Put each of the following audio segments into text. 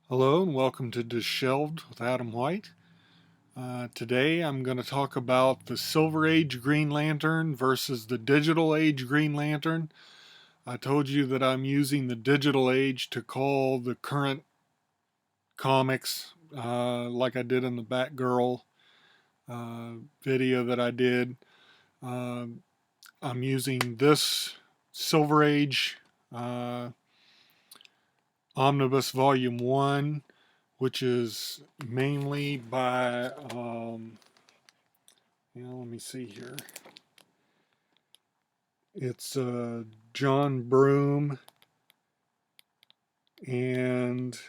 Hello and welcome to Dishelved with Adam White. Today I'm going to talk about the Silver Age Green Lantern versus the Digital Age Green Lantern. I told you that I'm using the Digital Age to call the current comics, like I did in the Batgirl video that I did. Uh, I'm using this Silver Age Omnibus Volume 1, which is mainly by, let me see here. It's John Broome, and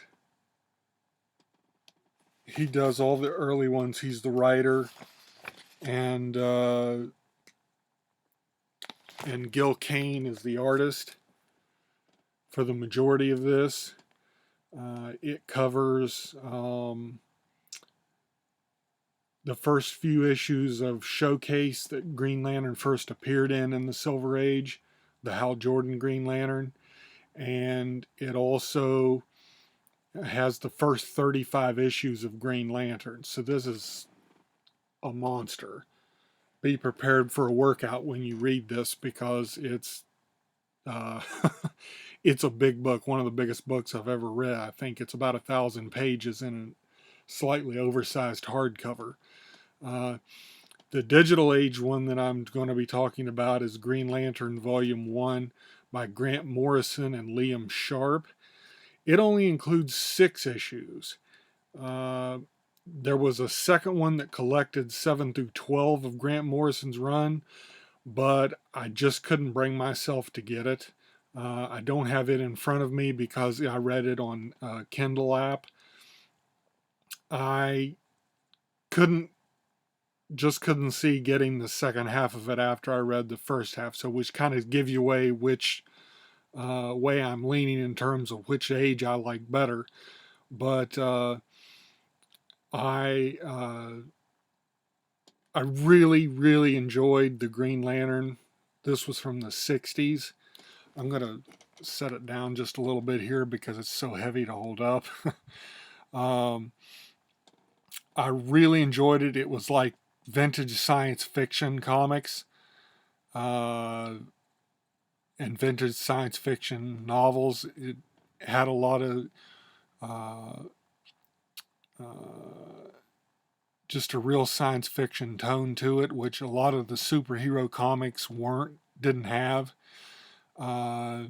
he does all the early ones. He's the writer, and Gil Kane is the artist for the majority of this. It covers the first few issues of Showcase that Green Lantern first appeared in the Silver Age, the Hal Jordan Green Lantern, and it also has the first 35 issues of Green Lantern. So this is a monster. Be prepared for a workout when you read this because uh, it's a big book, one of the biggest books I've ever read. I think it's about 1,000 pages in a slightly oversized hardcover. Uh, the Digital Age one that I'm going to be talking about is Green Lantern Volume 1 by Grant Morrison and Liam Sharp. It only includes 6 issues. Uh, there was a second one that collected 7 through 12 of Grant Morrison's run, but I just couldn't bring myself to get it. I don't have it in front of me because I read it on Kindle app. I couldn't couldn't see getting the second half of it after I read the first half, so which kind of give you away which way I'm leaning in terms of which age I like better. But I I really enjoyed the Green Lantern. This was from the 60s. I'm going to set it down just a little bit here because it's so heavy to hold up. um, I really enjoyed it. It was like vintage science fiction comics uh, and vintage science fiction novels. It had a lot of uh, uh, just a real science fiction tone to it, which a lot of the superhero comics didn't have. Uh,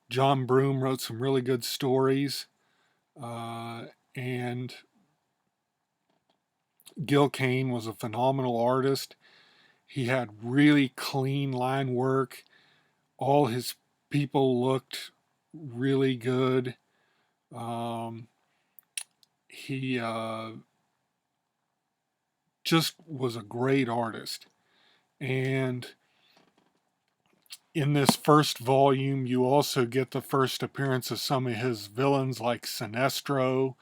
John Broome wrote some really good stories, and Gil Kane was a phenomenal artist. He had really clean line work. All his people looked really good. Um, he just was a great artist. And in this first volume, you also get the first appearance of some of his villains like Sinestro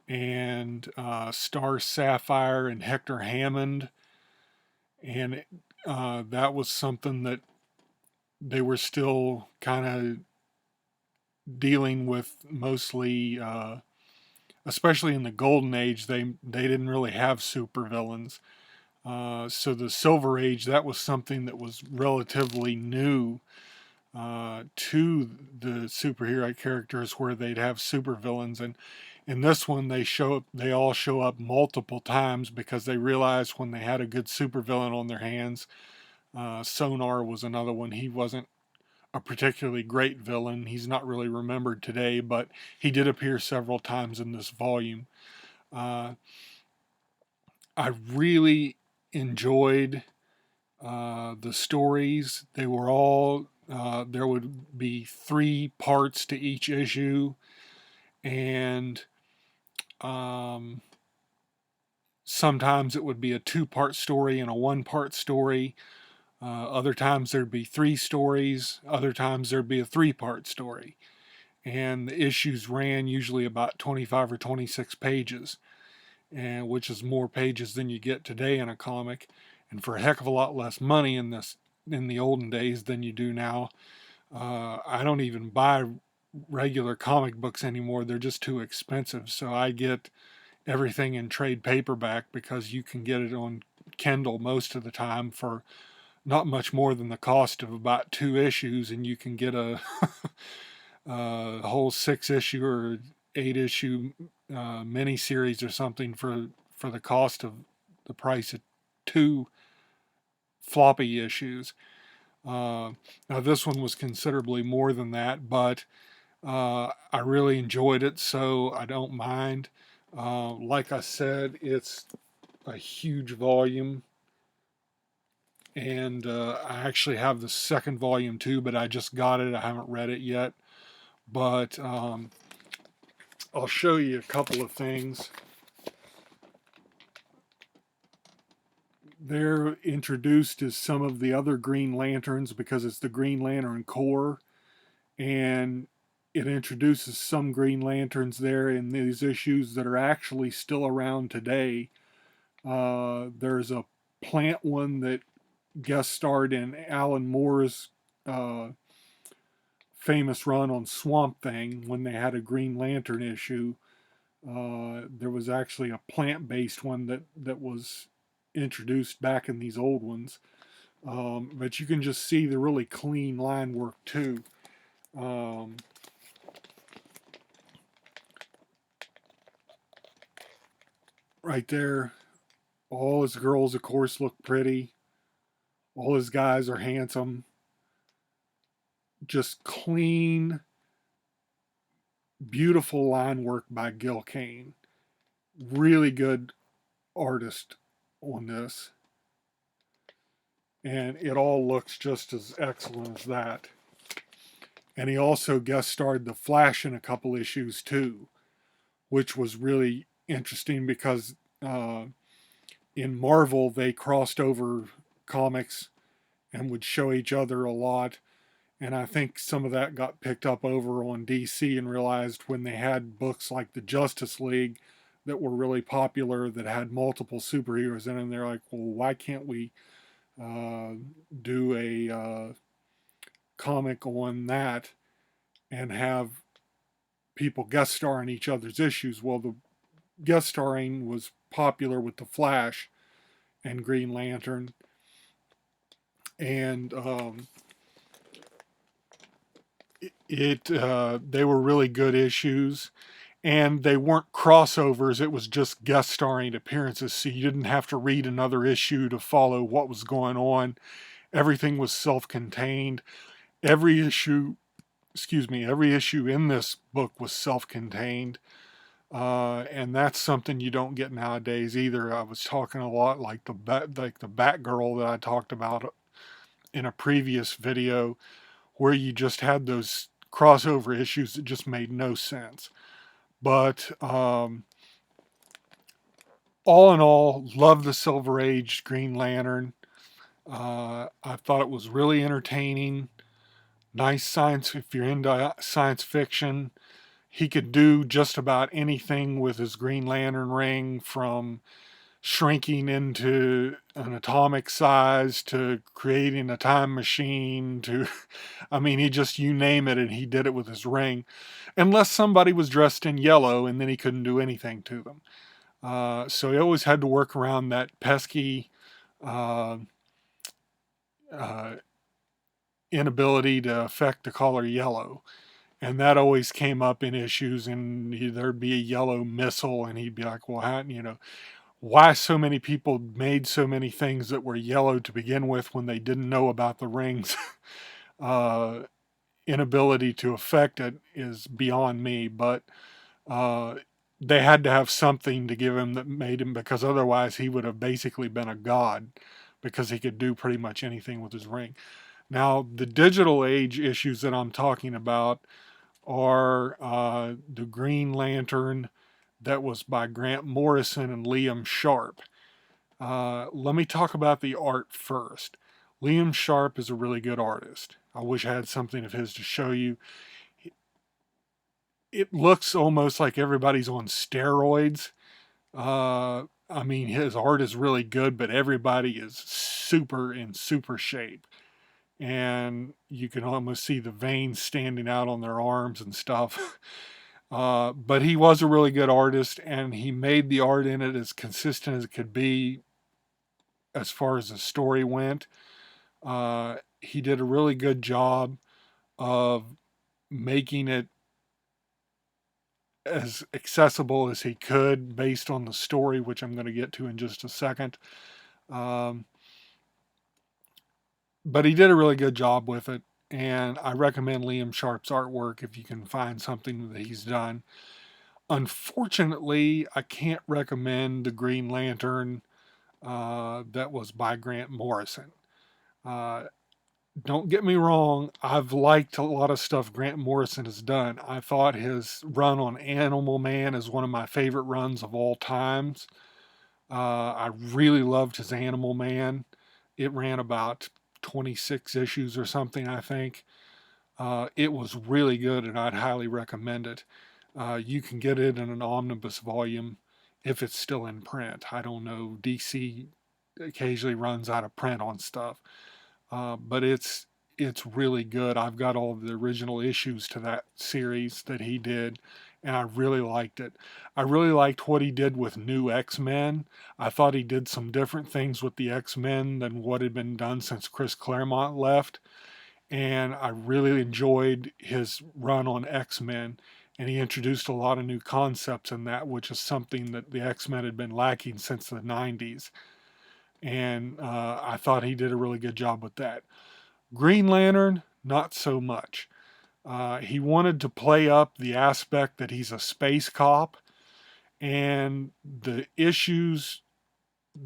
and Star Sapphire and Hector Hammond. And that was something that they were still kind of dealing with mostly, especially in the Golden Age, they didn't really have supervillains. So the Silver Age, that was something that was relatively new to the superhero characters, where they'd have supervillains. And in this one, they all show up multiple times because they realized when they had a good supervillain on their hands. Sonar was another one. He wasn't a particularly great villain. He's not really remembered today, but he did appear several times in this volume. Uh, I really enjoyed the stories. They were all, there would be 3 parts to each issue, and um, sometimes it would be a 2-part story and a 1-part story. Other times there'd be 3 stories. Other times there'd be a 3-part story. And the issues ran usually about 25 or 26 pages, and which is more pages than you get today in a comic, and for a heck of a lot less money in the olden days than you do now. I don't even buy regular comic books anymore. They're just too expensive. So I get everything in trade paperback because you can get it on Kindle most of the time for not much more than the cost of about 2 issues, and you can get a whole 6 issue or 8 issue mini series or something for the cost of the price of 2 floppy issues. Now this one was considerably more than that, but I really enjoyed it, so I don't mind. Like I said, it's a huge volume, and I actually have the second volume too, but I just got it. I haven't read it yet, but I'll show you a couple of things. They're introduced as some of the other Green Lanterns because it's the Green Lantern Corps, and it introduces some Green Lanterns there in these issues that are actually still around today. There's a plant one that guest starred in Alan Moore's uh, famous run on Swamp Thing when they had a Green Lantern issue. There was actually a plant-based one that was introduced back in these old ones. But you can just see the really clean line work too. Um, right there, all his girls, of course, look pretty. All his guys are handsome. Just clean, beautiful line work by Gil Kane. Really good artist on this. And it all looks just as excellent as that. And he also guest starred the Flash in a couple issues too, which was really interesting because in Marvel they crossed over comics and would show each other a lot. And I think some of that got picked up over on DC and realized when they had books like the Justice League that were really popular that had multiple superheroes in them, they're like, well, why can't we uh, do a comic on that and have people guest star in each other's issues? Well, the guest starring was popular with the Flash and Green Lantern, and they were really good issues, and they weren't crossovers. It was just guest starring appearances, so you didn't have to read another issue to follow what was going on. Everything was self-contained. Every issue, every issue in this book was self-contained. And that's something you don't get nowadays either. I was talking a lot like the Batgirl that I talked about in a previous video, where you just had those crossover issues that just made no sense. But all in all, love the Silver Age Green Lantern. I thought it was really entertaining. Nice science, if you're into science fiction. He could do just about anything with his Green Lantern ring, from shrinking into an atomic size to creating a time machine to, I mean, he just, you name it, and he did it with his ring. Unless somebody was dressed in yellow, and then he couldn't do anything to them. So he always had to work around that pesky uh, uh, inability to affect the color yellow. And that always came up in issues, and there'd be a yellow missile, and he'd be like, well, how, why so many people made so many things that were yellow to begin with when they didn't know about the rings. uh, Inability to affect it is beyond me, but uh, they had to have something to give him that made him, because otherwise he would have basically been a god, because he could do pretty much anything with his ring. Now, the digital age issues that I'm talking about are the Green Lantern that was by Grant Morrison and Liam Sharp. Let me talk about the art first. Liam Sharp is a really good artist. I wish I had something of his to show you. It looks almost like everybody's on steroids. I mean, his art is really good, but everybody is super in super shape. and you can almost see the veins standing out on their arms and stuff. But he was a really good artist, and he made the art in it as consistent as it could be as far as the story went. He did a really good job of making it as accessible as he could based on the story, which I'm going to get to in just a second. Um, but he did a really good job with it, and I recommend Liam Sharp's artwork if you can find something that he's done. Unfortunately, I can't recommend the Green Lantern that was by Grant Morrison. Uh, don't get me wrong, I've liked a lot of stuff Grant Morrison has done. I thought his run on Animal Man is one of my favorite runs of all times. I really loved his Animal Man. It ran about 26 issues or something, I think. It was really good, and I'd highly recommend it. You can get it in an omnibus volume if it's still in print. I don't know. DC occasionally runs out of print on stuff, but it's really good. I've got all the original issues to that series that he did, and I really liked it. I really liked what he did with New X-Men. I thought he did some different things with the X-Men than what had been done since Chris Claremont left, and I really enjoyed his run on X-Men. And he introduced a lot of new concepts in that, which is something that the X-Men had been lacking since the 90s. And I thought he did a really good job with that. Green Lantern, not so much. He wanted to play up the aspect that he's a space cop, and the issues,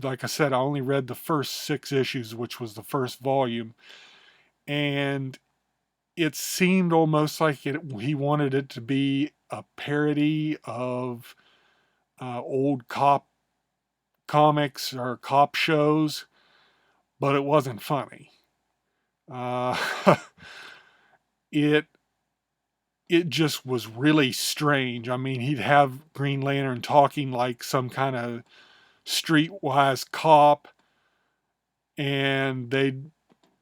like I said, I only read the first 6 issues, which was the first volume, and it seemed almost like he wanted it to be a parody of old cop comics or cop shows, but it wasn't funny. Uh, it it just was really strange. I mean, he'd have Green Lantern talking like some kind of streetwise cop, and they'd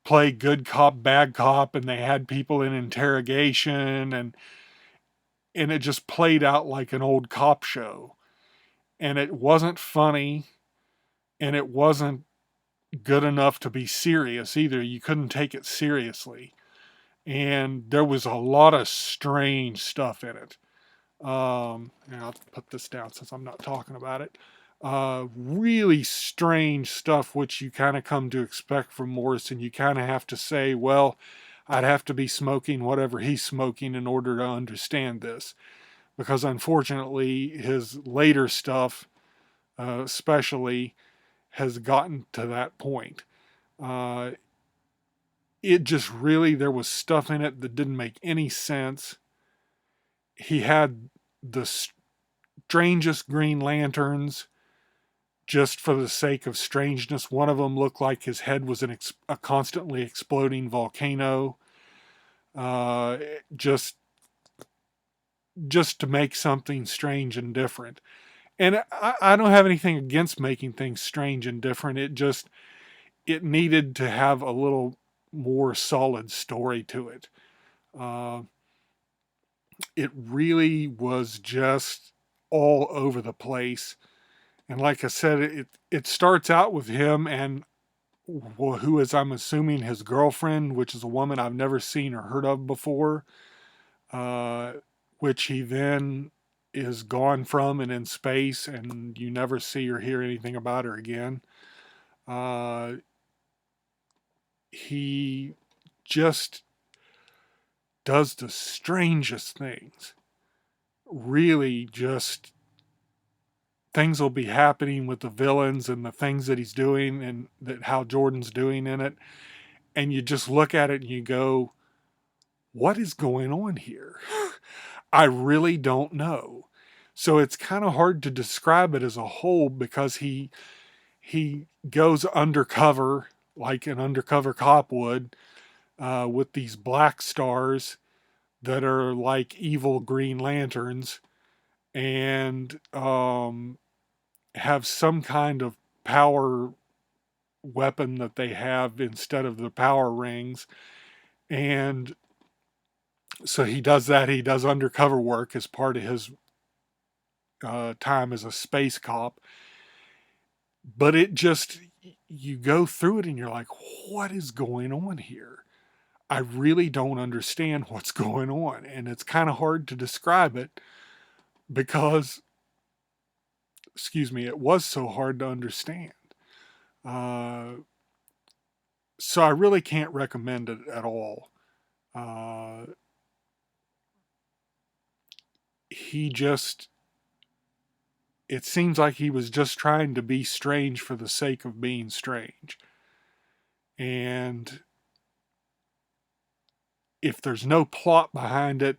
play good cop, bad cop, and they had people in interrogation, and it just played out like an old cop show. And it wasn't funny, and it wasn't good enough to be serious either. You couldn't take it seriously. And there was a lot of strange stuff in it. And I'll put this down since I'm not talking about it. Really strange stuff, which you kind of come to expect from Morrison. You kind of have to say, well, I'd have to be smoking whatever he's smoking in order to understand this. Because unfortunately, his later stuff, especially, has gotten to that point. Uh, it just really, there was stuff in it that didn't make any sense. He had the strangest Green Lanterns just for the sake of strangeness. One of them looked like his head was a constantly exploding volcano. Uh, just just to make something strange and different. And I don't have anything against making things strange and different. It needed to have a little more solid story to it. Uh, it really was just all over the place. And like I said, it starts out with him and who is, I'm assuming, his girlfriend, which is a woman I've never seen or heard of before, uh, which he then is gone from and in space, and you never see or hear anything about her again. Uh, he just does the strangest things. Really, just things will be happening with the villains and the things that he's doing and that how Jordan's doing in it. And you just look at it and you go, what is going on here? I really don't know. So it's kind of hard to describe it as a whole because he goes undercover like an undercover cop would with these black stars that are like evil Green Lanterns and have some kind of power weapon that they have instead of the power rings. And so he does that. He does undercover work as part of his time as a space cop. But it just, you go through it and you're like, what is going on here? I really don't understand what's going on. And it's kind of hard to describe it because, excuse me, it was so hard to understand. Uh, so I really can't recommend it at all. Uh, he just, it seems like he was just trying to be strange for the sake of being strange. And if there's no plot behind it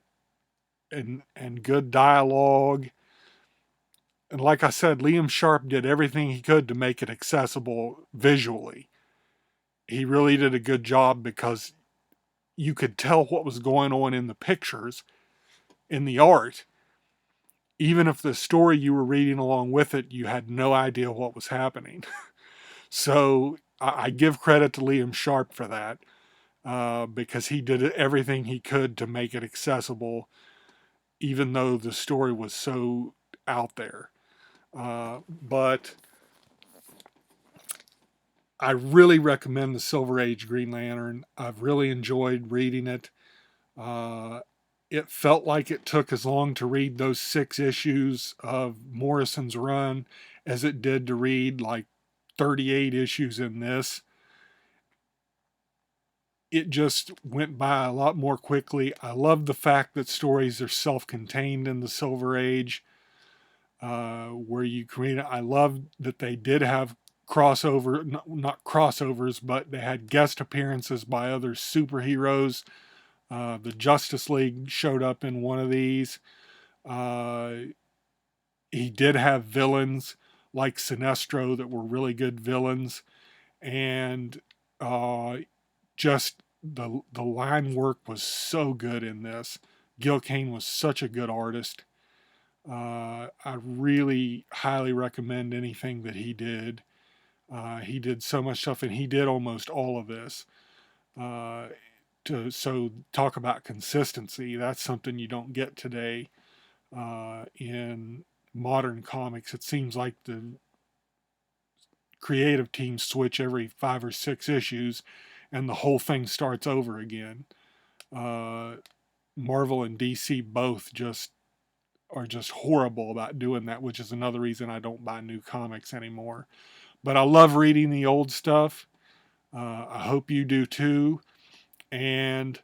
and good dialogue, and like I said, Liam Sharp did everything he could to make it accessible visually. He really did a good job because you could tell what was going on in the pictures, in the art. Even if the story you were reading along with it, you had no idea what was happening. So I give credit to Liam Sharp for that, because he did everything he could to make it accessible, even though the story was so out there. But I really recommend the Silver Age Green Lantern. I've really enjoyed reading it. Uh, it felt like it took as long to read those 6 issues of Morrison's run as it did to read like 38 issues in this. It just went by a lot more quickly. I love the fact that stories are self-contained in the Silver Age, where you create. I love that they did have crossover, not crossovers, but they had guest appearances by other superheroes. The Justice League showed up in one of these. Uh, he did have villains like Sinestro that were really good villains, and uh, just the line work was so good in this. Gil Kane was such a good artist. I really highly recommend anything that he did. He did so much stuff, and he did almost all of this. Uh, so talk about consistency. That's something you don't get today in modern comics. It seems like the creative teams switch every 5 or 6 issues, and the whole thing starts over again. Uh, Marvel and DC both just are just horrible about doing that, which is another reason I don't buy new comics anymore. But I love reading the old stuff. I hope you do too. And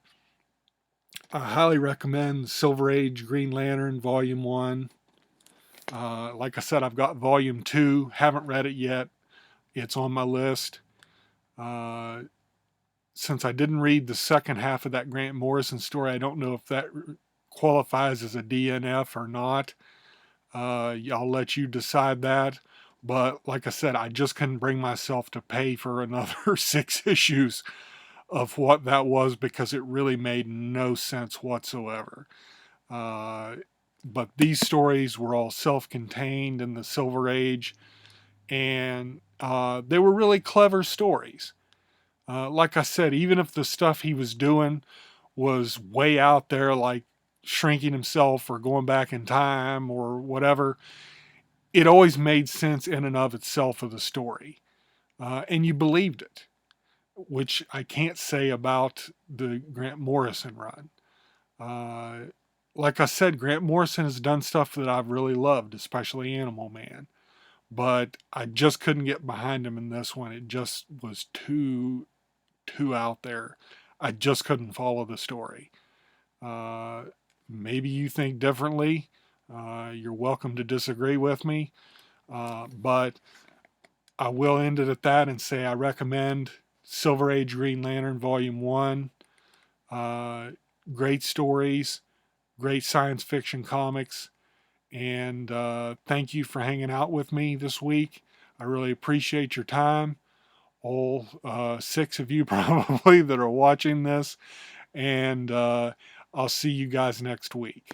I highly recommend Silver Age Green Lantern Volume 1. Like I said, I've got Volume 2. Haven't read it yet. It's on my list. Uh, since I didn't read the second half of that Grant Morrison story, I don't know if that qualifies as a DNF or not. I'll let you decide that. But like I said, I just couldn't bring myself to pay for another 6 issues of what that was because it really made no sense whatsoever. Uh, but these stories were all self-contained in the Silver Age, and they were really clever stories. Like I said, even if the stuff he was doing was way out there, like shrinking himself or going back in time or whatever, it always made sense in and of itself of the story. And you believed it, which I can't say about the Grant Morrison run. Uh, like I said, Grant Morrison has done stuff that I've really loved, especially Animal Man. But I just couldn't get behind him in this one. It just was too out there. I just couldn't follow the story. Uh, Maybe you think differently. You're welcome to disagree with me. But I will end it at that and say I recommend Silver Age Green Lantern Volume 1. Uh, Great stories, great science fiction comics. And thank you for hanging out with me this week. I really appreciate your time. All 6 of you probably that are watching this. And I'll see you guys next week.